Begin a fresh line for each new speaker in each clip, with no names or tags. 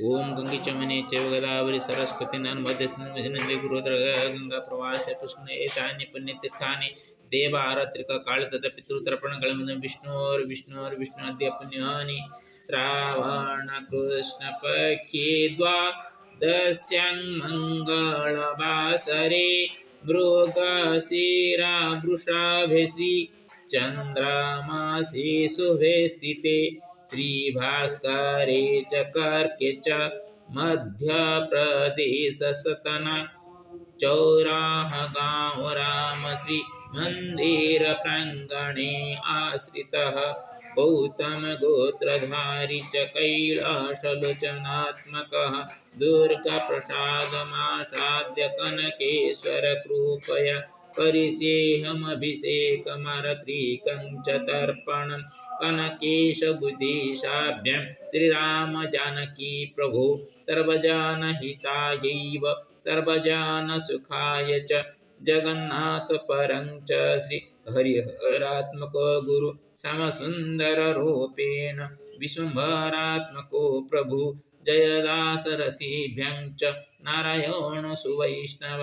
ओम गंगे चमने चैव गोदावरी सरस्वती नर्मदे सिन्धु गोदावरी गंगा प्रवासे पुष्करणे एतानि पुण्यतीर्थानि देवारात्रिक काल तथा पितृतर्पणಗಳನ್ನು विष्णु अद्य पुण्यानि श्रावण कृष्ण पक्षे द्वादश्यां मंगलवासरे मृगशिरा वृषभेशी चंद्रमासि शुभे स्थिते श्रीभास्करे च कर्के च मध्यप्रदेश सतना चौराह गाँव राम श्री मंदिर प्रांगणे आश्रितः गौतम गोत्रधारी च कैलासलोचनात्मकः दुर्गा प्रसादमासाद्य कनकेश्वर कृपया करिष्येऽहमभिषेकमरत्रिकं च तर्पणं कनकेश बुद्धिशाभ्यां श्रीराम जानकी प्रभो सर्वजनहितायैव सर्वजनसुखाय च जगन्नाथ परं च श्री हरिहरात्मको गुरु समसुंदर रूपेण विश्वम्भरात्मको प्रभु जयदासरथिभ्यं च नारायण सुवैष्णव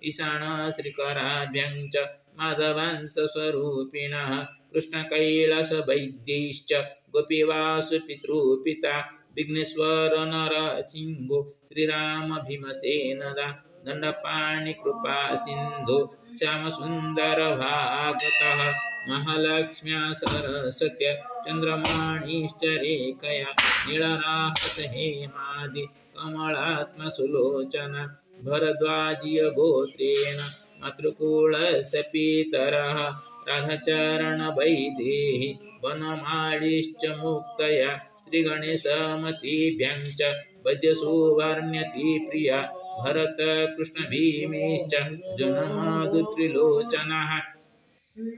ईशान श्रीकराभ्यं च माधवंश स्वरूपिणः कृष्णकैलासवैद्यैश्च गोपीवासुपितृपिता विघ्नेश्वर नरसिंहो श्रीराम भीमसेनदा दंडपाणि कृपा सिंधु श्यामसुंदर भागतः महालक्ष्म्या सरस्वत्या चंद्रमाणिश्च रेखया नीलराहस हेमादि कमलात्मसुलोचना भरद्वाजीय गोत्रेण मातृकुलस्य पितरः राधाचरण वैदेहि वनमालिश्च मुक्तया श्रीगणेशमतिभ्यं च वैद्यसुवर्ण्यति प्रिया भरत कृष्ण भीमेश्च जन्मधुत्रिलोचनः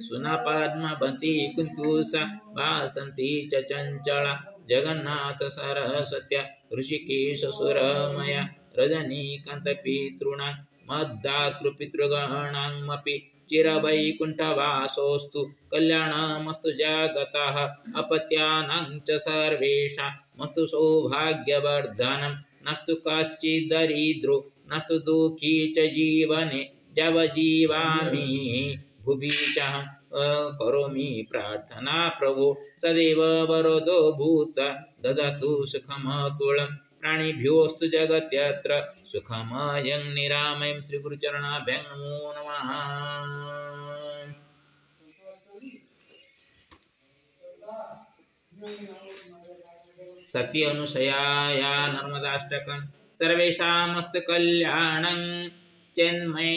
सुनपद्मवती कुन्तुसा वासन्ती च चञ्चला जगन्नाथ सरस्वत्या ऋषिकेश सुरमया रजनीकान्तपितॄणां मद्दातृपितृगणामपि चिरवैकुण्ठवासोऽस्तु कल्याणमस्तु जगतः अपत्यानां च सर्वेषामस्तु सौभाग्यवर्धनं नस्तु कश्चिदरिद्रो नस्तु दुःखी च जीवने जवजीवामि भुवि चाहं करोमि प्रार्थना प्रभो सदैव वरदो भूत्वा ददातु सुखमतुलं प्राणिभ्योऽस्तु जगत्यत्र सुखमयं निरामयं श्रीगुरुचरणाभ्यं नमो नमः। सती अनुसयाया नर्मदाष्टकं सर्वेषामस्तु कल्याणं चिन्मये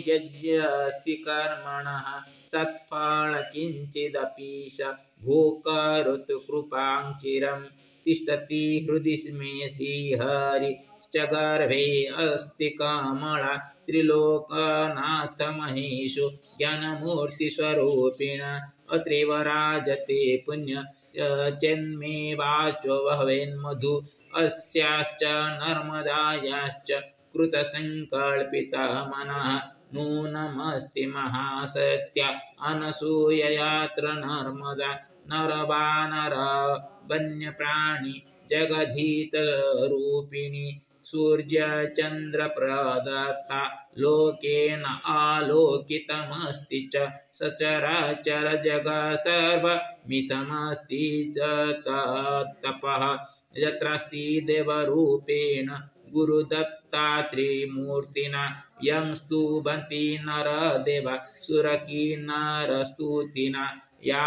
यज्ञस्ति कर्मणः सत्फल किंचिदपीश भूकरोतु कृपां चिरं तिष्ठति हृदि मे श्रीहरिश्च गर्भे अस्ति कमला त्रिलोकनाथ महेशो ज्ञानमूर्तिस्वरूपिण अत्रैव राजते पुण्य चन्मे वाचो बहवेन्मधु अस्याश्च नर्मदायाश्च कृतसंकल्पिता मनः नूनमस्ति महासत्या अनसूययात्र नर्मदा नरवानर वन्यप्राणि जगधीतरूपिणी सूर्यचन्द्र प्रदत्ता लोकेन आलोकितमस्ति च सचराचर जगत् सर्वमिथमस्ति च तत्तपः यत्रास्ति देवरूपेण गुरुदत्तात्रेयमूर्तिना यं स्तुवन्ति नरदेवा सुरकिन्नरस्तुतिना या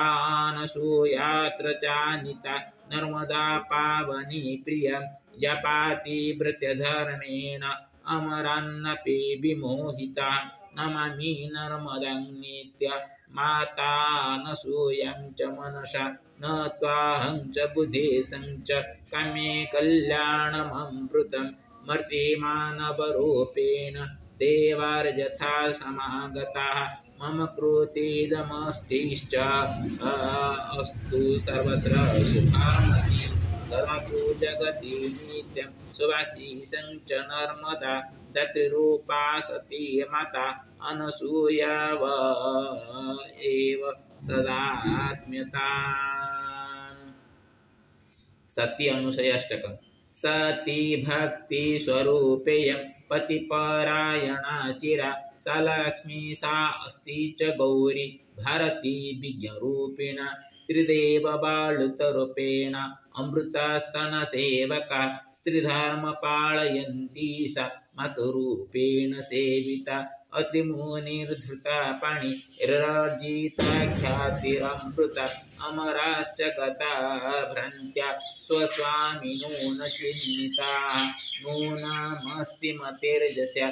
अनसूयात्र चानिता नर्मदा पावनी प्रिया जपाति व्रतधर्मेण अमरान्नपि विमोहिता नमामि नर्मदां नित्य मातानसूयां च मनसा नत्वाहं च बुद्धेशं च काम्ये कल्याणममृतं मर्त्यमानवरूपेण देवार्यथा समागताः मम कृतेदमस्तिश्च अस्तु सर्वत्र सुखामति ददातु जगति नित्यं सुवासिसं च नर्मदा दत्रिरूपा सती माता अनसूया एव सदात्म्यता सती अनुशयाष्टकम् सती भक्ति स्वरूपेयं पतिपरायणा चिरा सा लक्ष्मी सा अस्ति च गौरी भारती विज्ञरूपिणा त्रिदेव बालुतरूपेण अमृतस्तनसेवका स्त्रीधर्म पालयन्ती सा मातृरूपेण सेविता अत्रिमुनिर्धृता पाणिरर्जिता ख्यातिरमृता अमराश्च गता भ्रान्त्या स्वस्वामिनो न चिन्तिता नूनमस्ति मतिर्जस्या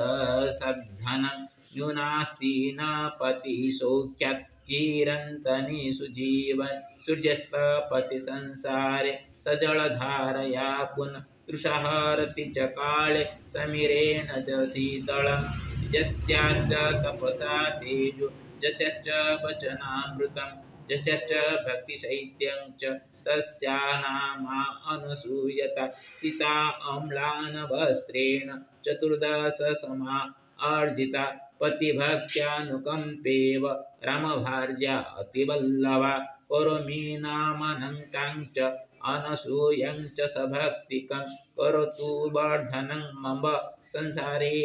धैर्यसद्धनं न्यूनास्ति न पतिसौख्यात् चिरन्तनी सुजीवन सूर्यस्तपति संसारे सजलधारया पुनः तृषाहरति च काले समीरेण च शीतलं यस्याश्च तपसा तेजो यस्याश्च वचनामृतं यस्याश्च भक्तिशैत्यं च तस्या नामा अनसूयता सीता अम्लानवस्त्रेण चतुर्दश समा अर्जिता पतिभक्त्यानुकम्पेव रामभार्या अतिवल्लभा करोमि नामनङ्कां च अनसूयं च सभक्तिकं करोतु वर्धनं मम संसारे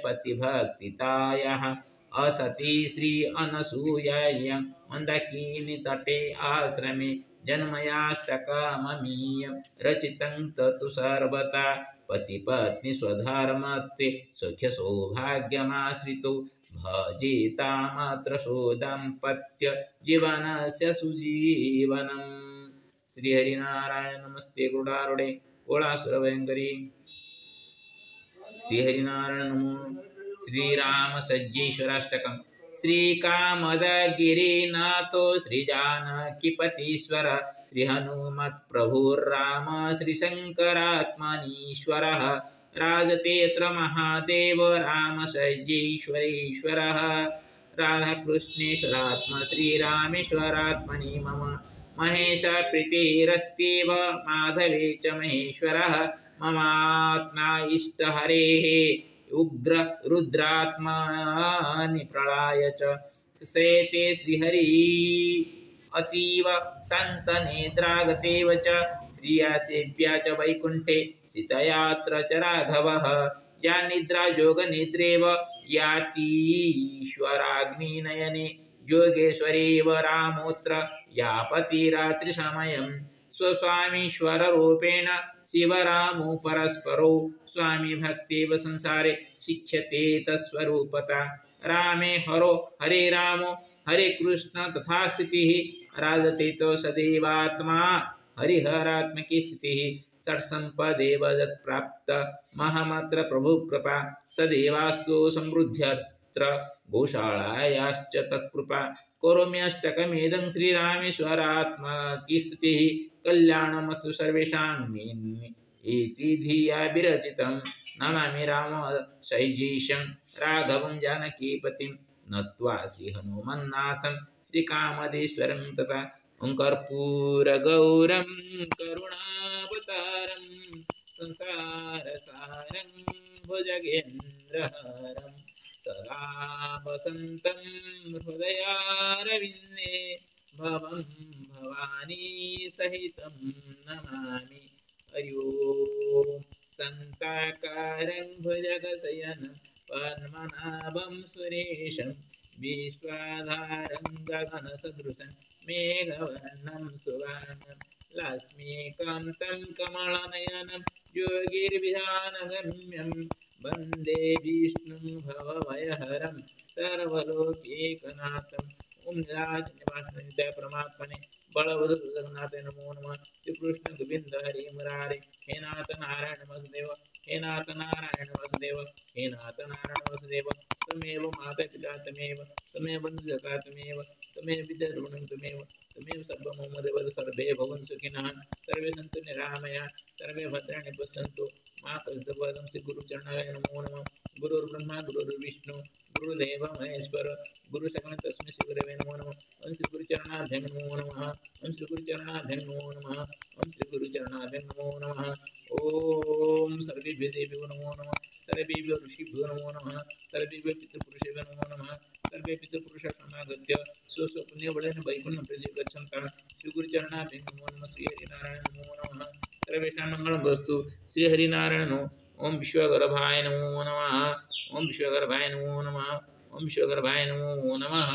पतिभक्तितायाः असती श्री अनसूयायां मन्दाकिनी तटे आश्रमे जन्मयाष्टकममीयं रचितं तत्तु सर्वथा पतिपत्नी स्वधर्मत्वे सौख्यसौभाग्यमाश्रितो भजेतामत्र दाम्पत्य जीवनस्य सुजीवनम्। श्री हरिनारायण नमस्ते गुडारुडे कोलासुरभयंकरी श्री हरिनारायण नमो श्रीराम सज्जेश्वराष्टकम् श्रीकामदगिरिनाथो श्रीजानकीपतीश्वर श्री हनुमत् प्रभुर्राम श्रीशङ्करात्मनीश्वरः राजतेत्र महादेव राम सज्जेश्वरेश्वरः राधाकृष्णेश्वरात्मा श्रीरामेश्वरात्मनि मम महेश प्रीतिरस्तीव माधवे च महेश्वरः ममात्मा इष्टहरेः उग्र रुद्रात्मानि प्रलय च सेते श्रीहरि अतीव सन्तनेत्रागतेव च श्रिया सेव्या च वैकुण्ठे सीतयात्र च राघवः या निद्रा योगनिद्रेव यातीश्वराग्निनयने योगेश्वरेव रामोऽत्र यापतिरात्रिसमयं स्वस्वामीश्वररूपेण शिवरामो परस्परो स्वामी भक्तेव संसारे शिक्ष्यते तत्स्वरूपता रामे हरो हरे रामो हरे कृष्ण तथा स्थितिः राजते तो सदैवात्मा हरिहरात्मकी स्थितिः षट्सम्पदेव यत्प्राप्त महमत्र प्रभुकृपा सदैवास्तु समृद्ध्यत्र गोशालायाश्च तत्कृपा करोम्यष्टकमेदं श्रीरामेश्वरात्मा की स्तुतिः कल्याणमस्तु सर्वेषां इति धिया विरचितं नमामि राम शैजीशं राघवं जानकीपतिं नत्वा श्रीहनुमन्नाथं श्रीकामदेश्वरं तथा ओंकर्पूरगौरं करुणावतारं संसारसारं भुजगेन्द्रहारं सदा वसन्तं हृदयारविन्दे भवं भवानी सहितं नमामि हरि ओं शान्ताकारं भुजगशयनं पद्मनाभं सुरेशं विश्वाधारं गगनसदृशं मेघवर्णं सुवर्णं लक्ष्मीकान्तं कमलनयनं योगिर्विधानगम्यं वन्दे विष्णुं भवभयहरं सर्वलोकैकनाथम् ओम निराजनिवासनित्य परमात्मने बलवदुर्जगन्नाथ नमो नमः श्रीकृष्ण गोविंद हरि मुरारे हे नाथ नारायण वासुदेव हे नाथ नारायण वासुदेव हे नाथ नारायण वासुदेव तमेव माता पिता तमेव तमेव बन्धुजका तमेव तमेव विद्यारूढं तमेव सर्वं मम देव सर्वे भवन्तु सुखिनः सर्वे सन्तु निरामया सर्वे भद्राणि पश्यन्तु मा कष्टपदं श्री गुरुचरणाय नमो नमः गुरुर्ब्रह्मा गुरुर्विष्णु गुरुदेव महेश्वर गुरु सकल तस्मै श्री गुरवे नमो नमः ओम श्री गुरुचरणाभ्यं नमो नमः ओम श्री गुरुचरणाभ्यं नमो नमः ओम श्री गुरुचरणाभ्यं नमो नमः ओम सर्वेभ्यो देवेभ्यो नमो नमः सर्वेभ्यो ऋषिभ्यो नमो नमः सर्वेभ्यो पितृपुरुषेभ्यो नमो नमः सर्वे पितृपुरुषाः समागत्य वैकुण्ठं प्रति गच्छन्तः श्रीगुरुचरणाभ्यां नमो नमः श्रीहरिनारायण नमो नमः सर्वेषां मङ्गलं भवतु श्रीहरिनारायण नमो ओम विश्वगर्भाय नमो नमः ओम विश्वगर्भाय नमो नमः ओम विश्वगर्भाय नमो नमः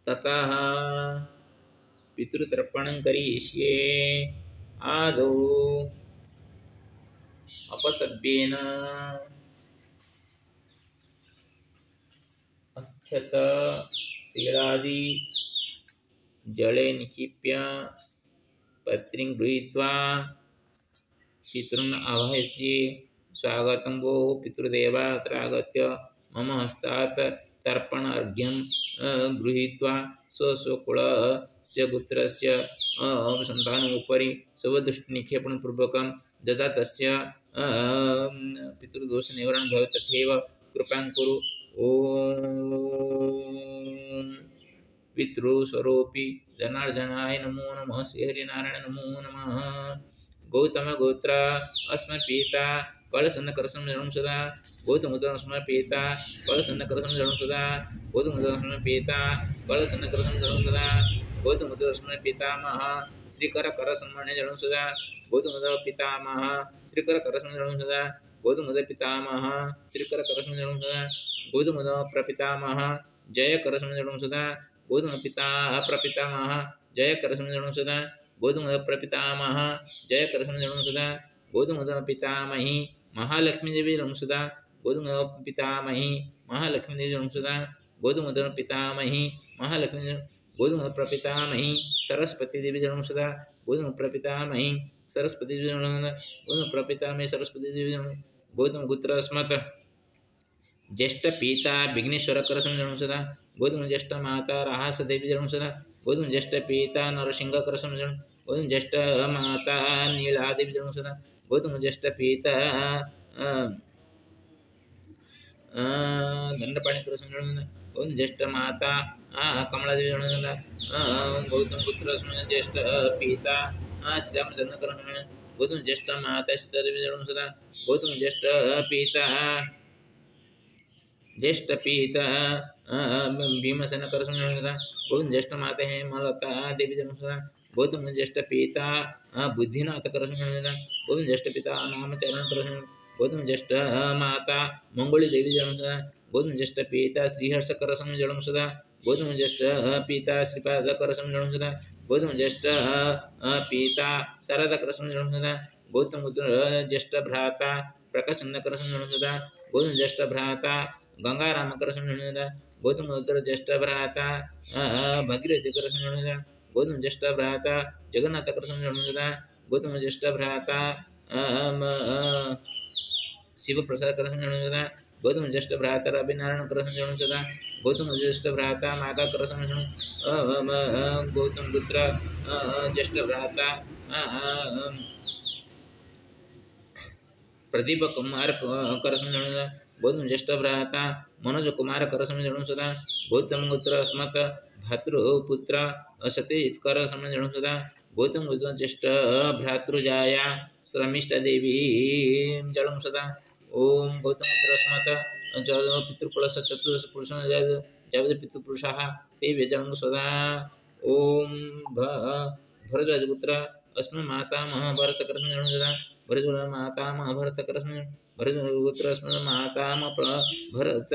ततः पितृतर्पणं करिष्ये आदौ अपसभ्येन अक्षत तेलादि जले निक्षिप्य पत्रीं गृहीत्वा पितॄन् आवाहयसि स्वागतं वो पितृदेव अत्र आगत्य मम हस्तात् तर्पणार्घ्यं गृहीत्वा स्वस्वकुलस्य पुत्रस्य सन्तानोपरि स्वदृष्टिनिक्षेपणपूर्वकं यदा तस्य पितृदोषनिवारणं भवति तथैव कृपां कुरु। ॐ पितृस्वरूपी जनार्दनाय नमो नमः श्रीहरिनारायण नमो नमः गौतम गोत्र अस्म पीता कलसन्नकरसं जलं सदा गौतमोदरस्म पीता कलसन्नकरसं जलं सदा गौतमोदरस्म पीता कलसन्नकरसं जलं सदा गौतमोदरस्म पितामह श्रीकरकरसन्मणे जलं सदा गौतमोदर पितामह श्रीकरकरसं जलं सदा गौतमोदर पितामह श्रीकरकरसं जलं सदा गौतमोदर प्रपितामह जय करसं जलं सदा गौतम पिता प्रपितामह जय करसं जलं सदा गौतम प्रपितामह जय करसं जलं सदा गौतम पितामही महालक्ष्मी देवी जलं सदा गौतम पितामही महालक्ष्मी देवी जलं सदा गौतम पितामही महालक्ष्मी गौतम प्रपितामही सरस्वती देवी जलं सदा गौतम प्रपितामही सरस्वती देवी जलं सदा गौतम प्रपितामही सरस्वती देवी जलं गौतम पुत्र अस्मत् ज्येष्ठ पिता विघ्नेश्वर करसं जलं सदा गौतम ज्येष्ठ माता राहास देवी जलं सदा गौतम ज्येष्ठ पिता नरसिंह करसं जलं गौतम ज्येष्ठ माता नीला देवी जलं सदा गौतम ज्येष्ठ पिता दंडपाणि करसं जलं सदा गौतम ज्येष्ठ माता कमला देवी जलं सदा गौतम पुत्र ज्येष्ठ पिता श्रीरामचंद्र करसं जलं गौतम ज्येष्ठ माता सीता देवी जलं सदा गौतम ज्येष्ठ पिता ज्येष्ठ पिता भीमसेन करसं जलं सदा गौतम ज्येष्ठ माता हेमलता देवी जलं सदा गौतम ज्येष्ठ पिता बुद्धिनाथ करसं जलं सदा गौतम ज्येष्ठ पिता नामचरण करसं गौतम ज्येष्ठ माता मंगोली देवी जलं सदा गौतम ज्येष्ठ पिता श्रीहर्ष करसं जलं सदा गौतम ज्येष्ठ पिता श्रीपाद करसं जलं सदा गौतम ज्येष्ठ पिता शारदा करसं जलं सदा गौतम ज्येष्ठ भ्राता प्रकाशचंद्र करसं जलं सदा गौतम ज्येष्ठ भ्राता गंगाराम करसं जलं सदा गौतम ज्येष्ठ भ्राता भगीरथ करसं जलं सदा गौतम ज्येष्ठ भ्राता जगन्नाथ करसं जलं सदा गौतम ज्येष्ठ भ्राता शिवप्रसाद करसं जलं सदा गौतम ज्येष्ठ भ्राता रविनारायण करसं जलं सदा गौतम ज्येष्ठ भ्राता नागा करसं जलं गौतम पुत्र ज्येष्ठ भ्राता प्रदीप कुमार करसं जलं सदा गौतम ज्येष्ठ भ्राता मनोज कुमार करसं जलं सदा गौतम गोत्र अस्मत् भातृपुत्र सत्यजित करसं जलं सदा गौतम ज्येष्ठ भ्रातृजाया श्रमिष्ठा देवी जलं सदा ओम गौतम गोत्र अस्मत् पितृकुलस्य चतुर्दश पुरुषाः जावत् पितृपुरुषाः ते जलं सदा ओम भरद्वाज गोत्र अस्मत् मातामह भरत करसं जलं सदा भरद्वाज मातामह भरत करसं भरतगोत्र अस्मत् मातामह भरत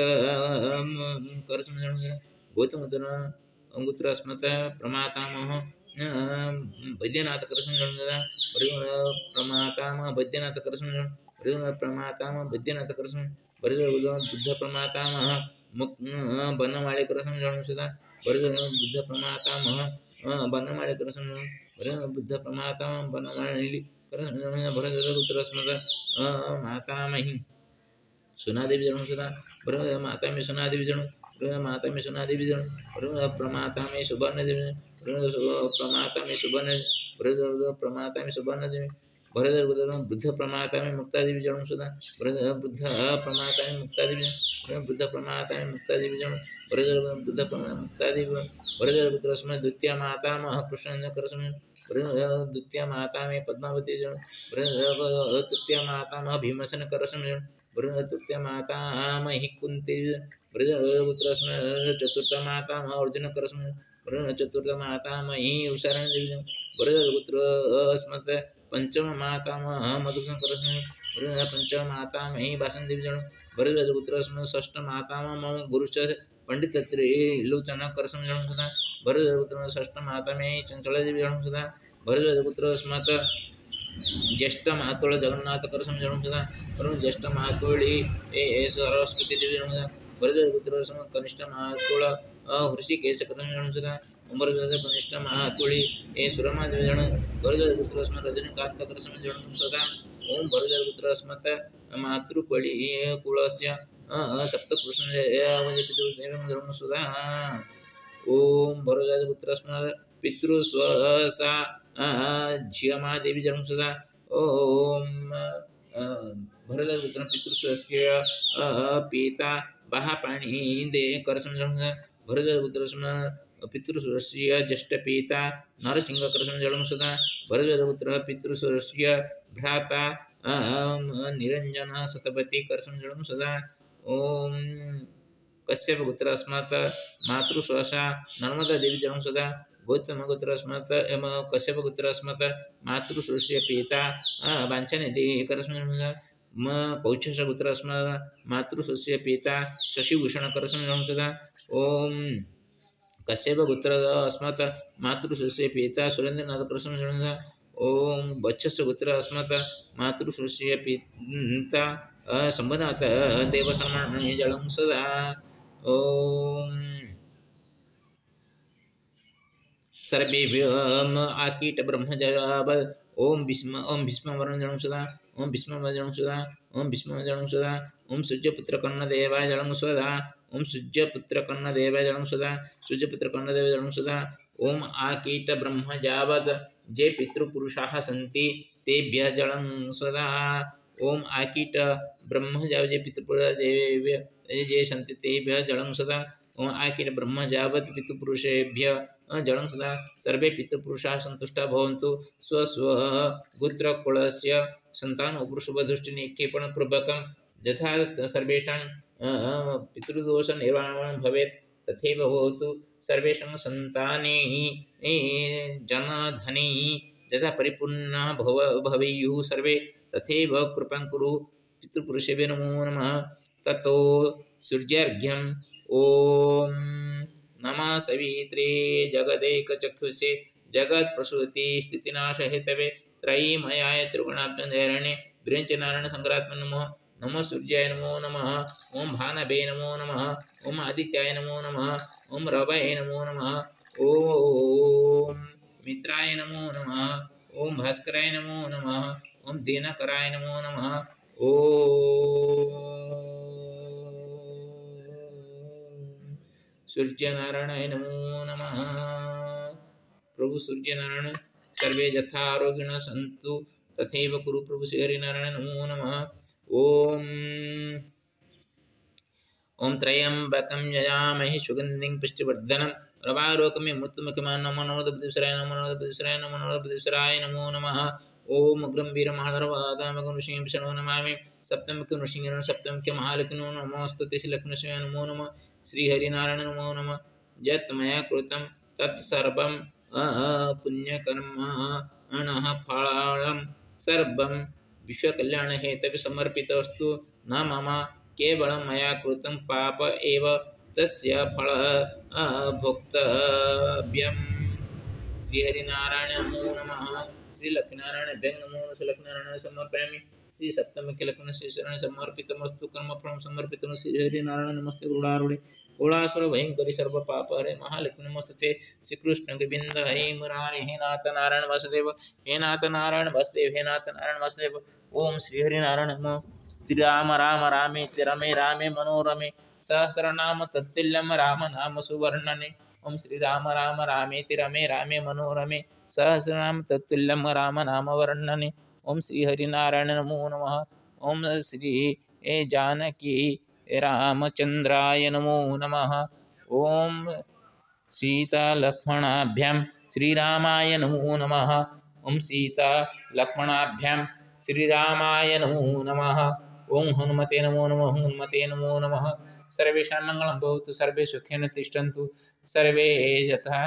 करसं जलं सदा गौतम गोत्र अस्मत् प्रमातामह वैद्यनाथ करसं जलं सदा प्रमातामह वैद्यनाथ करसं प्रमातामह वैद्यनाथ करसं बुद्ध प्रमातामह बनमाळे करसं जलं सदा बुद्ध प्रमातामह बनमाळे करसं बुद्ध प्रमातामह बनमाळे करसं भरतगोत्र अस्मत् मातामही सुनादेवी जलं सदा मातामही सुनादेवी जलं मातामही सुनादेवी जलं प्रमातामही सुवर्णदेवी प्रमातामही सुवर्ण प्रमातामही सुवर्णदेवी बुद्ध प्रमातामही मुक्तादेवी जलं सदा बुद्ध प्रमातामही मुक्तादेवी बुद्ध प्रमातामही मुक्तादेवी जलं बुद्ध मुक्तादेवी भरतगोत्र अस्मत् द्वितीय मातामह कृष्ण करसं द्वितीय मातामही पद्मावती जलं तृतीय मातामह भीमसेन करसं तृतीय मातामही कुंती ब्रजपुत्र चतुर्थ मातामह अर्जुन करस्म चतुर्थ मातामही उषारण देवी ब्रजपुत्र अस्मत् पंचम मातामह मधुसूदन करस्म पंचम मातामही वासन देवी जन ब्रजपुत्र अस्मत् षष्ठ मातामह मम गुरुश्च पंडित त्रिलोचन करस्म जन सदा ब्रजपुत्र षष्ठ मातामही चंचल देवी जन सदा ब्रजपुत्र अस्मत् ज्येष्ठ मातुल जगन्नाथ कर समझण सदा ज्येष्ठ मातुली ए सरस्वती देवी जन सदा ब्रजपुत्र कनिष्ठ मातुल हृषिकेश कर समझण सदा ब्रज कनिष्ठ मातुली ए सुरमा देवी जन ब्रजपुत्र रजनीकांत कर समझण सदा ओम ब्रजपुत्र अस्मत् मातृकुली कुलस्य सप्तपुरुष देवी सदा ओम ब्रजपुत्र पितृस्वसा झियमा देवी जन्म सदा ओम भरतपुत्र पितृस्वस्य पिता बहापाणी दे कर समझण भरतपुत्र पितृस्वस्य ज्येष्ठ पिता नरसिंह कर समझण सदा भरतपुत्र पितृस्वस्य भ्राता निरंजन सतपति कर समझण सदा ओम कश्यप पुत्र अस्मत् मातृस्वसा नर्मदा देवी जन्म सदा गौतम गोत्र अस्मत् कश्यप गोत्र अस्मत् मातृश्रुष्य पिता वाञ्छनिधि करस्मन् पौच्छस गोत्र अस्मत् मातृश्रुष्य पिता शशिभूषण करस्मन् सदा ओम कश्यप गोत्र अस्मत् मातृश्रुष्य पिता सुरेंद्रनाथ करस्मन् सदा ओम वत्सस गोत्र अस्मत् मातृश्रुष्य पिता संबनाथ देव सन्मान जलं सदा ओम सर्वेभ्यम आकीट ब्रह्मजराब ओम भीष्म वरण जन सदा ओम भीष्म जन सदा ओम भीष्म जन सदा ओम सूर्यपुत्र कर्ण देवाय जन सदा ओम सूर्यपुत्र कर्ण देवाय जन सदा सूर्यपुत्र कर्ण देवाय जन सदा ओम आकीट ब्रह्मजावत जे पितृपुरुषाः सन्ति तेभ्यः जलं सदा ओम आकीट ब्रह्मजाव जे पितृपुरुषाः जे सन्ति तेभ्यः जलं सदा ओम आकीट ब्रह्मजावत पितृपुरुषेभ्यः जलं सदा सर्वे पितृपुरुषाः सन्तुष्टा भवन्तु स्वस्व गोत्रकुलस्य सन्तानोपशुभदृष्टिनिक्षेपणपूर्वकं यथा सर्वेषां पितृदोषनिवारणं भवेत् तथैव भवतु सर्वेषां सन्ताने जनधने यथा परिपूर्णाः भवेयुः सर्वे तथैव कृपां कुरु पितृपुरुषेभ्यो नमो नमः ततो सूर्यार्घ्यं ओम नमः सवित्रे जगदेकचक्षुषे जगत्प्रसूति स्थितिनाशहेतवे त्रयीमयाय त्रिगुणाभ्यंधरणे विरञ्चनारायण संकरात्मने नमः नमः सूर्याय नमो नमः ओम भानवे नमो नमः ओम आदित्याय नमो नमः ओम रवये नमो नमः ओम मित्राय नमो नमः ओम भास्कराय नमो नमः ओम दिनकराय नमो नमः ओम सूर्यनारायणाय नमो नमः प्रभु सूर्यनारायण सर्वे यथा आरोग्येण सन्तु तथैव कुरु प्रभु श्री हरिनारायण नमो नमः ओम ओम त्र्यंबकं यजामहे सुगन्धिं पुष्टिवर्धनं रवारोकमे मृत्युमुखमान् नमो नमः बुद्धिश्वराय नमो नमः बुद्धिश्वराय नमो नमः बुद्धिश्वराय नमो नमः ओम उग्रं वीरमहाधरवादामगुणसिंहं शरणं नमामि सप्तमुखनृसिंह सप्तमुख महालक्ष्मी नमोस्तुते श्रीलक्ष्मीनरसिंहाय नमो नमः श्रीहरिनारायण नमो नमः यत् मया कृतं तत्सर्वं पुण्यकर्मणः फलं सर्वं विश्वकल्याणहेतवे समर्पितमस्तु न मम केवलं मया कृतं पाप एव तस्य फलं भोक्तव्यम् श्रीहरिनारायण नमो नमः श्री लक्ष्मीनारायण नमो नमः श्री लक्ष्मीनारायण समर्पयामि श्री सप्तमुख लक्ष्मण श्री शरण समर्पितमस्तु कर्मफलं समर्पितं श्री हरिनारायण नमस्ते गरुडारूढे गोलासुर भयंकरी सर्व पाप हरे महालक्ष्मी नमस्ते श्री कृष्ण गोविंद हे मुरारी हे नाथ नारायण वासुदेव हे नाथ नारायण वासुदेव हे नाथ नारायण वासुदेव ओम श्री हरिनारायण नमः श्री राम राम रामेति रमे रामे मनोरमे सहस्रनाम तत्तुल्यं राम नाम सुवर्णने ओम श्री राम राम रामेति रमे रामे मनोरमे सहस्रनाम तत्तुल्यं राम नाम वर्णने ओम श्री हरिनारायण नमो नमः ओम श्री जानकी रामचंद्राय नमो नमः ओम सीता लक्ष्मणाभ्यां श्रीरामाय नमो नमः ओम सीता लक्ष्मणाभ्यां श्रीरामाय नमो नमः ओं हनुमते नमो नमः हनुमते नमो नमः सर्वेषां मङ्गलं भवतु सर्वे सुखेन तिष्ठन्तु सर्वे यथा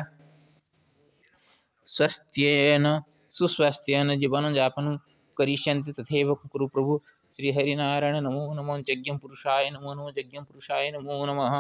स्वस्थ्येन सुस्वास्थ्येन जीवनयापनं करिष्यन्ति तथैव कुरु प्रभु। श्रीहरिनारायण नमो नमः। यज्ञं पुरुषाय नमो नमः। यज्ञं पुरुषाय नमो नमः।